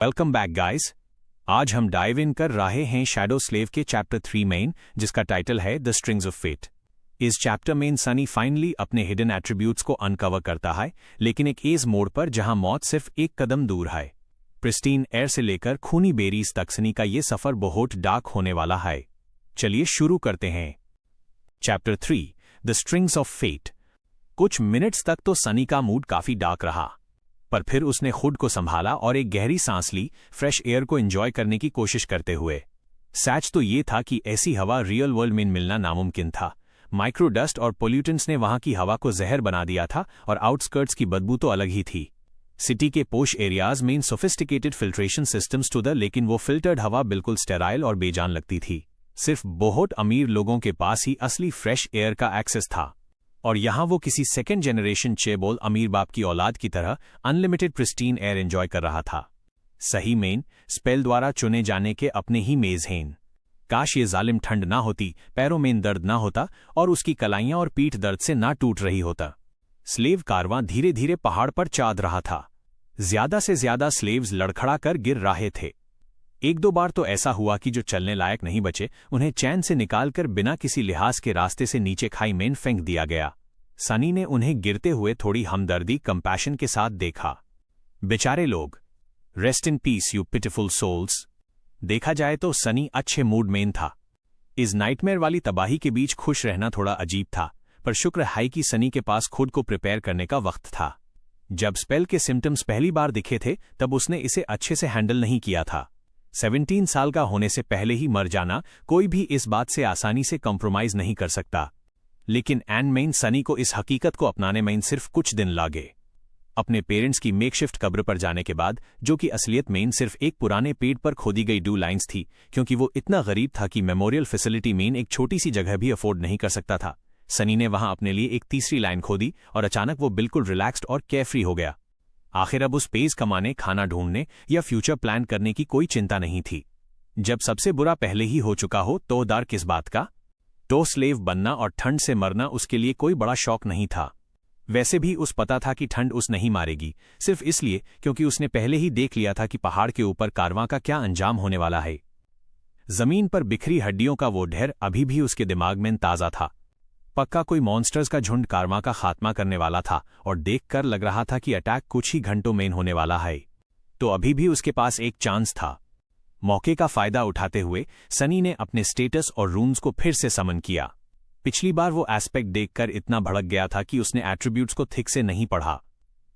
Welcome back guys. आज हम dive in कर रहे हैं शैडो स्लेव के चैप्टर 3 में, जिसका टाइटल है द स्ट्रिंग्स ऑफ फेट। इस चैप्टर में सनी फाइनली अपने हिडन एट्रीब्यूट्स को अनकवर करता है, लेकिन एक एज मोड़ पर जहां मौत सिर्फ एक कदम दूर है। प्रिस्टीन एयर से लेकर खूनी बेरीज तक सनी का ये सफर बहुत डार्क होने वाला है। चलिए शुरू करते हैं। Chapter 3 the strings of fate. कुछ मिनट्स तक तो सनी का मूड काफी डार्क रहा, पर फिर उसने खुद को संभाला और एक गहरी सांस ली, फ्रेश एयर को एंजॉय करने की कोशिश करते हुए। सच तो ये था कि ऐसी हवा रियल वर्ल्ड में मिलना नामुमकिन था। माइक्रो डस्ट और पोल्यूटेंट्स ने वहां की हवा को जहर बना दिया था, और आउटस्कर्ट्स की बदबू तो अलग ही थी। सिटी के पोश एरियाज में sophisticated filtration systems to the, लेकिन वो फिल्टर्ड हवा बिल्कुल स्टेराइल और बेजान लगती थी। सिर्फ बहुत अमीर लोगों के पास ही असली फ्रेश एयर का एक्सेस था, और यहां वो किसी सेकेंड जनरेशन चेबोल अमीर बाप की औलाद की तरह अनलिमिटेड प्रिस्टीन एयर एंजॉय कर रहा था। सही मेन स्पेल द्वारा चुने जाने के अपने ही मेजहेन। काश ये जालिम ठंड ना होती, पैरों में दर्द ना होता और उसकी कलाइयां और पीठ दर्द से ना टूट रही होता। स्लेव कारवां धीरे धीरे पहाड़ पर चाद रहा था। ज्यादा से ज्यादा स्लेव्स लड़खड़ा कर गिर रहे थे। एक दो बार तो ऐसा हुआ कि जो चलने लायक नहीं बचे, उन्हें चैन से निकालकर बिना किसी लिहाज के रास्ते से नीचे खाई में फेंक दिया गया। सनी ने उन्हें गिरते हुए थोड़ी हमदर्दी कंपैशन के साथ देखा। बेचारे लोग, rest in peace you pitiful souls. देखा जाए तो सनी अच्छे मूड में था। इस नाइटमेयर वाली तबाही के बीच खुश रहना थोड़ा अजीब था, पर शुक्र है कि सनी के पास खुद को प्रिपेयर करने का वक्त था। जब स्पेल के सिम्टम्स पहली बार दिखे थे, तब उसने इसे अच्छे से हैंडल नहीं किया था। 17 साल का होने से पहले ही मर जाना, कोई भी इस बात से आसानी से कॉम्प्रोमाइज नहीं कर सकता। लेकिन एन मेन सनी को इस हकीकत को अपनाने में सिर्फ कुछ दिन लागे। अपने पेरेंट्स की मेकशिफ्ट कब्र पर जाने के बाद, जो कि असलियत में सिर्फ एक पुराने पेड़ पर खोदी गई 2 लाइन्स थी, क्योंकि वो इतना गरीब था कि मेमोरियल फैसिलिटी में एक छोटी सी जगह भी अफोर्ड नहीं कर सकता था। सनी ने वहां अपने लिए एक तीसरी लाइन खोदी, और अचानक वो बिल्कुल रिलैक्स्ड और केयरफ्री हो गया। आखिर अब उस पेज कमाने, खाना ढूंढने या फ्यूचर प्लान करने की कोई चिंता नहीं थी। जब सबसे बुरा पहले ही हो चुका हो, तो डर किस बात का? तो स्लेव बनना और ठंड से मरना उसके लिए कोई बड़ा शौक नहीं था। वैसे भी उस पता था कि ठंड उस नहीं मारेगी, सिर्फ इसलिए क्योंकि उसने पहले ही देख लिया था कि पहाड़ के ऊपर कारवां का क्या अंजाम होने वाला है। जमीन पर बिखरी हड्डियों का वो ढेर अभी भी उसके दिमाग में ताजा था। पक्का कोई मॉन्स्टर्स का झुंड कारवां का खात्मा करने वाला था, और देखकर लग रहा था कि अटैक कुछ ही घंटों में होने वाला है। तो अभी भी उसके पास एक चांस था। मौके का फायदा उठाते हुए सनी ने अपने स्टेटस और रून्स को फिर से समन किया। पिछली बार वो एस्पेक्ट देखकर इतना भड़क गया था कि उसने एट्रीब्यूट्स को थिक से नहीं पढ़ा।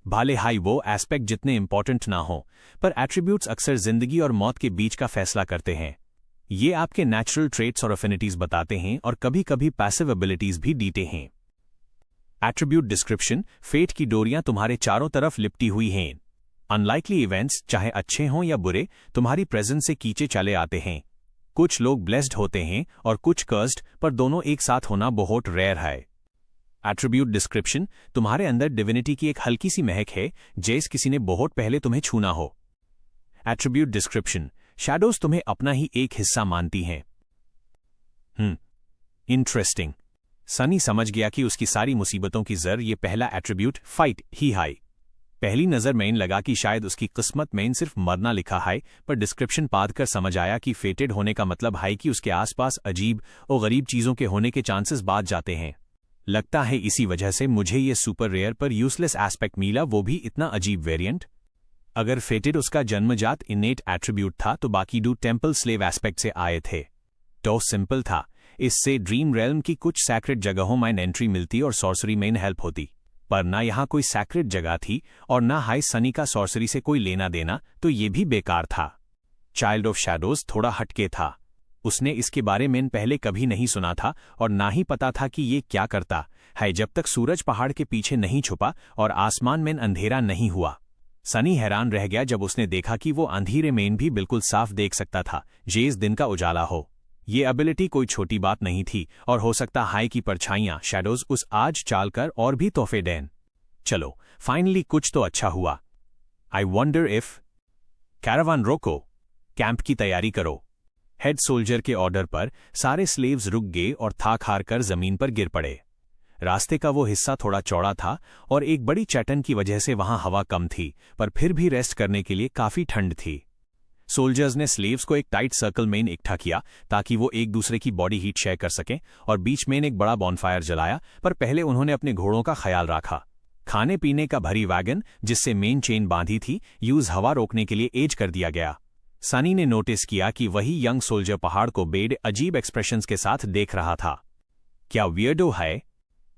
भाले हाई वो एस्पेक्ट जितने इंपॉर्टेंट ना हो, पर एट्रीब्यूट्स अक्सर जिंदगी और मौत के बीच का फैसला करते हैं। ये आपके नेचुरल ट्रेट्स और अफिनिटीज बताते हैं, और कभी कभी पैसिव एबिलिटीज भी दीते हैं। Attribute description. फेट की डोरियां तुम्हारे चारों तरफ लिपटी हुई हैं। अनलाइकली इवेंट्स, चाहे अच्छे हों या बुरे, तुम्हारी प्रेजेंस से खींचे चले आते हैं। कुछ लोग ब्लेस्ड होते हैं और कुछ कर्स्ड, पर दोनों एक साथ होना बहुत रेयर है। Attribute description. तुम्हारे अंदर डिविनिटी की एक हल्की सी महक है, जैसे किसी ने बहुत पहले तुम्हें छूना हो। Attribute description. शैडोज तुम्हें अपना ही एक हिस्सा मानती हैं। इंटरेस्टिंग। सनी समझ गया कि उसकी सारी मुसीबतों की जड़ ये पहला एट्रीब्यूट फाइट ही है। पहली नजर में लगा कि शायद उसकी किस्मत में सिर्फ मरना लिखा है, पर डिस्क्रिप्शन पढ़कर समझ आया कि फेटेड होने का मतलब है कि उसके आसपास अजीब और गरीब चीजों के होने के चांसेस बढ़ जाते हैं। लगता है इसी वजह से मुझे ये सुपर रेयर पर यूजलेस एस्पेक्ट मिला, वो भी इतना अजीब वेरिएंट। अगर फेटेड उसका जन्मजात इनेट एट्रीब्यूट था, तो बाकी 2 टेम्पल स्लेव एस्पेक्ट से आए थे। तो सिंपल था, इससे ड्रीम रेल्म की कुछ सैक्रेड जगहों में एंट्री मिलती और सॉर्सरी में हेल्प होती। पर ना यहाँ कोई सैक्रेड जगह थी, और ना हाई सनी का सॉर्सरी से कोई लेना देना, तो ये भी बेकार था। चाइल्ड ऑफ शैडोज थोड़ा हटके था। उसने इसके बारे में पहले कभी नहीं सुना था, और ना ही पता था कि ये क्या करता है जब तक सूरज पहाड़ के पीछे नहीं छुपा और आसमान में अंधेरा नहीं हुआ। सनी हैरान रह गया जब उसने देखा कि वो अंधेरे में भी बिल्कुल साफ देख सकता था, जेस दिन का उजाला हो। ये एबिलिटी कोई छोटी बात नहीं थी, और हो सकता है कि परछाइयां शैडोज उस आज चालकर और भी तोहफे दें। चलो, फाइनली कुछ तो अच्छा हुआ। I wonder if. कैरावान रोको, कैंप की तैयारी करो। हेड सोल्जर के ऑर्डर पर सारे स्लेव्स रुक गए और थाक हार कर जमीन पर गिर पड़े। रास्ते का वो हिस्सा थोड़ा चौड़ा था, और एक बड़ी चट्टान की वजह से वहां हवा कम थी, पर फिर भी रेस्ट करने के लिए काफी ठंड थी। सोल्जर्स ने स्लेव्स को एक टाइट सर्कल में इकट्ठा किया ताकि वो एक दूसरे की बॉडी हीट शेयर कर सकें, और बीच में एक बड़ा बॉनफायर जलाया, पर पहले उन्होंने अपने घोड़ों का ख्याल रखा। खाने पीने का भरी वैगन जिससे मेन चेन बांधी थी यूज हवा रोकने के लिए एज कर दिया गया। सनी ने नोटिस किया कि वही यंग सोल्जर पहाड़ को बेड अजीब एक्सप्रेशंस के साथ देख रहा था। क्या वियर्डो है?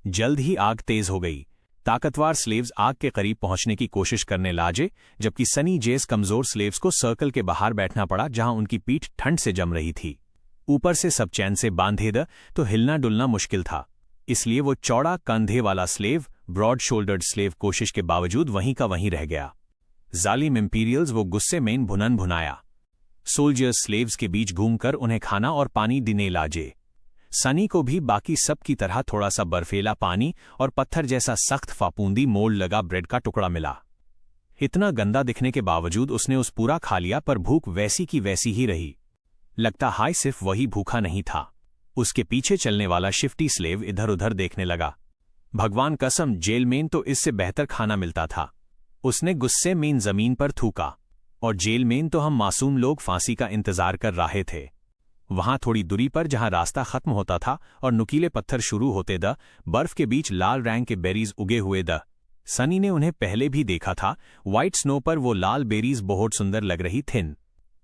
जल्द ही आग तेज हो गई। ताकतवर स्लेव्स आग के करीब पहुंचने की कोशिश करने लाजे, जबकि सनी जेस कमजोर स्लेव्स को सर्कल के बाहर बैठना पड़ा जहां उनकी पीठ ठंड से जम रही थी। ऊपर से सब चैन से बांधे द तो हिलना डुलना मुश्किल था, इसलिए वो चौड़ा कंधे वाला स्लेव, ब्रॉड शोल्डर्ड स्लेव कोशिश के बावजूद वहीं का वहीं रह गया। जालिम इंपीरियल्स, वो गुस्से में भुनन भुनाया। सोल्जर्स स्लेव्स के बीच घूमकर उन्हें खाना और पानी देने लाजे। सनी को भी बाकी सब की तरह थोड़ा सा बर्फीला पानी और पत्थर जैसा सख्त फापूंदी मोल्ड लगा ब्रेड का टुकड़ा मिला। इतना गंदा दिखने के बावजूद उसने उस पूरा खा लिया, पर भूख वैसी की वैसी ही रही। लगता हाय सिर्फ वही भूखा नहीं था। उसके पीछे चलने वाला शिफ्टी स्लेव इधर उधर देखने लगा। भगवान कसम, जेल में तो इससे बेहतर खाना मिलता था। उसने गुस्से में जमीन पर थूका। और जेल में तो हम मासूम लोग फांसी का इंतजार कर रहे थे। वहां थोड़ी दूरी पर जहां रास्ता खत्म होता था और नुकीले पत्थर शुरू होते द बर्फ के बीच लाल रंग के बेरीज उगे हुए द। सनी ने उन्हें पहले भी देखा था। व्हाइट स्नो पर वो लाल बेरीज बहुत सुंदर लग रही थिन।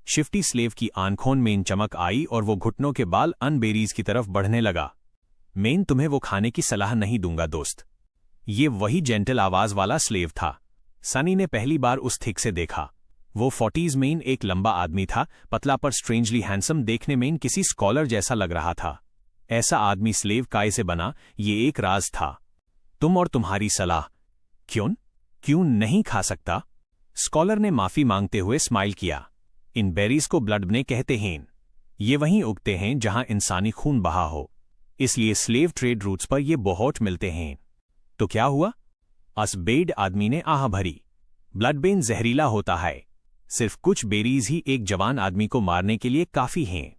शिफ्टी स्लेव की आंखों में चमक आई और वो घुटनों के बाल अन बेरीज की तरफ बढ़ने लगा। मैं तुम्हें वो खाने की सलाह नहीं दूंगा दोस्त। ये वही जेंटल आवाज वाला स्लेव था। सनी ने पहली बार उस थिक से देखा। वो 40s में एक लंबा आदमी था, पतला पर स्ट्रेंजली हैंडसम, देखने में किसी स्कॉलर जैसा लग रहा था। ऐसा आदमी स्लेव काय से बना, ये एक राज था। तुम और तुम्हारी सलाह क्यों नहीं खा सकता? स्कॉलर ने माफी मांगते हुए स्माइल किया। इन बेरीज को ब्लड बने कहते हैं। ये वहीं उगते हैं जहां इंसानी खून बहा हो, इसलिए स्लेव ट्रेड रूट्स पर ये बहुत मिलते हैं। तो क्या हुआ? असबेड आदमी ने आह भरी। ब्लड बेन जहरीला होता है। सिर्फ कुछ बेरीज ही एक जवान आदमी को मारने के लिए काफी हैं।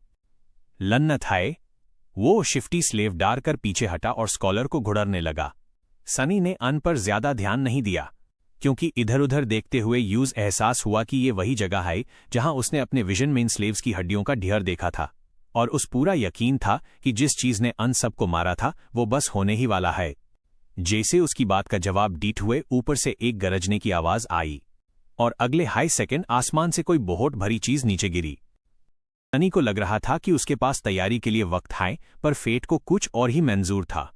लन्नत है। वो शिफ्टी स्लेव डार कर पीछे हटा और स्कॉलर को घुड़रने लगा। सनी ने अन पर ज्यादा ध्यान नहीं दिया, क्योंकि इधर उधर देखते हुए यूज एहसास हुआ कि ये वही जगह है जहां उसने अपने विजन में इन स्लेव्स की हड्डियों का ढेर देखा था। और उस पूरा यकीन था कि जिस चीज ने अन सबको मारा था वो बस होने ही वाला है। जैसे उसकी बात का जवाब डीट हुए, ऊपर से एक गरजने की आवाज आई और अगले हाई सेकंड आसमान से कोई बहुत भरी चीज नीचे गिरी। सनी को लग रहा था कि उसके पास तैयारी के लिए वक्त है, पर फेट को कुछ और ही मंजूर था।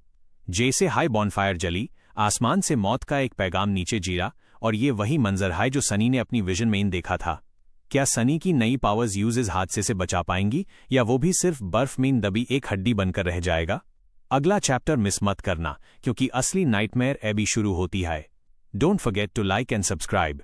जैसे हाई बॉनफायर जली, आसमान से मौत का एक पैगाम नीचे गिरा, और ये वही मंजर है जो सनी ने अपनी विजन में देखा था। क्या सनी की नई पावर्स यूज हादसे से बचा पाएंगी, या वो भी सिर्फ बर्फ में दबी एक हड्डी बनकर रह जाएगा? अगला चैप्टर मिस मत करना, क्योंकि असली नाइटमेयर अभी शुरू होती है। Don't forget to like and subscribe.